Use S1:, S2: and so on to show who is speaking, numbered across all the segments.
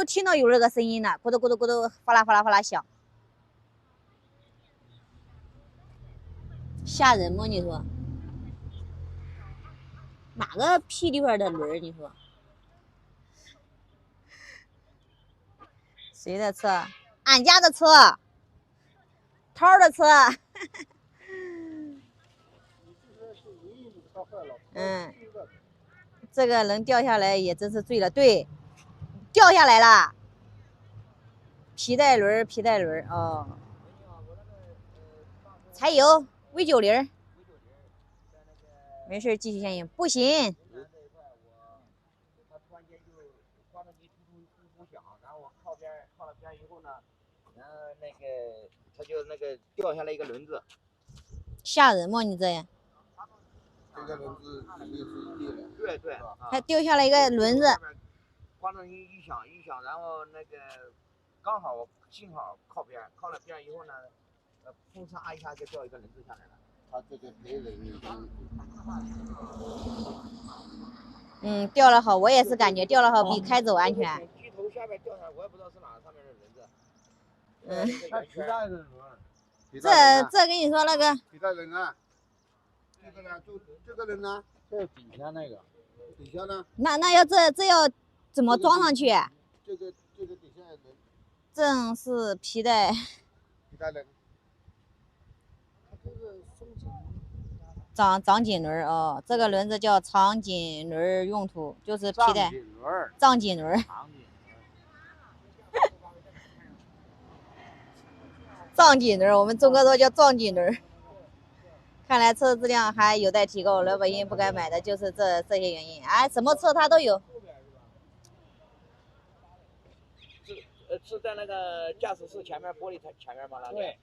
S1: 听到有那个声音了，咕嘟咕嘟咕嘟，哗啦哗啦哗啦响，吓人吗？你说？哪个屁地方的轮？你说？谁的车？俺家的车，涛的车。嗯，这个能掉下来也真是醉了。对，掉下来了。皮带轮，皮带轮哦。柴油 V90。没事，继续先行。不行。
S2: 然后靠了边以后呢，然后那个他就那个掉下来一个轮子。
S1: 吓人吗？你这样？
S3: 这个轮子肯定是裂了。
S2: 对对。
S1: 还掉下来一个轮子。
S2: 发动机一响，然后那个刚好幸好靠了边以后呢，砰嚓一下就掉一个轮子下来了。
S3: 他这个别人已
S1: 经掉了好，我也是感觉掉了好比开走安全。
S2: 机头下面掉下来，我也不知道是哪上面的轮子。
S3: 它皮带的轮。
S1: 这跟你说那个
S3: 皮带轮啊，这个呢，就这个轮呢，这底下那个，底下呢？
S1: 那要这要怎么装上去？
S3: 这个底下轮。
S1: 正是皮带。
S3: 皮带轮。
S1: 长颈轮哦，这个轮子叫长颈轮用途，就是皮带。长颈轮。藏颈轮，我们中国说叫藏颈轮。看来车质量还有待提高，老百姓不该买的就是这些原因。哎，什么车它都有。
S2: 是在那个驾驶室前面玻璃前面吗？对。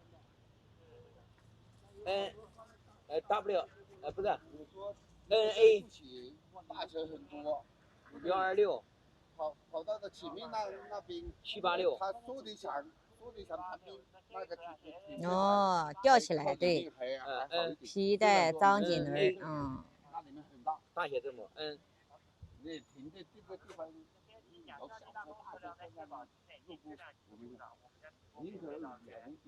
S2: W 不是 NA
S3: 大车很多。
S2: 126。
S3: 跑到的前面那边
S2: 786。
S3: 他说的想旁边那个
S1: 哦，吊起来对。皮带张颈轮，
S3: 那里面很大。
S2: 大写字母
S3: 你停的这个地方有小车大车在那里路过，我们宁可2人比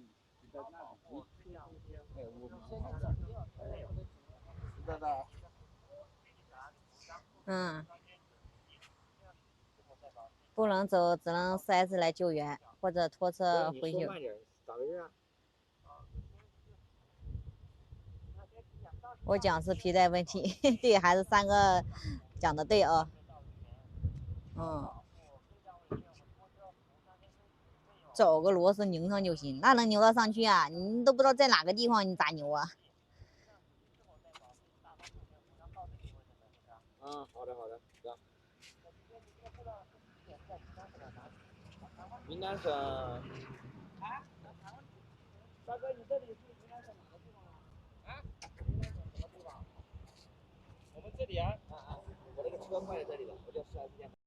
S3: 在那里。我们现在的。
S1: 不能走，只能4S来救援或者拖车回修。
S2: 咋回事啊？
S1: 我讲是皮带问题，对，还是3个讲的对啊。找个螺丝拧上就行，那能扭到上去啊？你都不知道在哪个地方，你咋扭啊？
S2: 好的，行。云南省。大哥，你这里是云南省哪个地方啊？云南省什么地方？我们这里啊。我那个车坏在这里了，我叫4S店。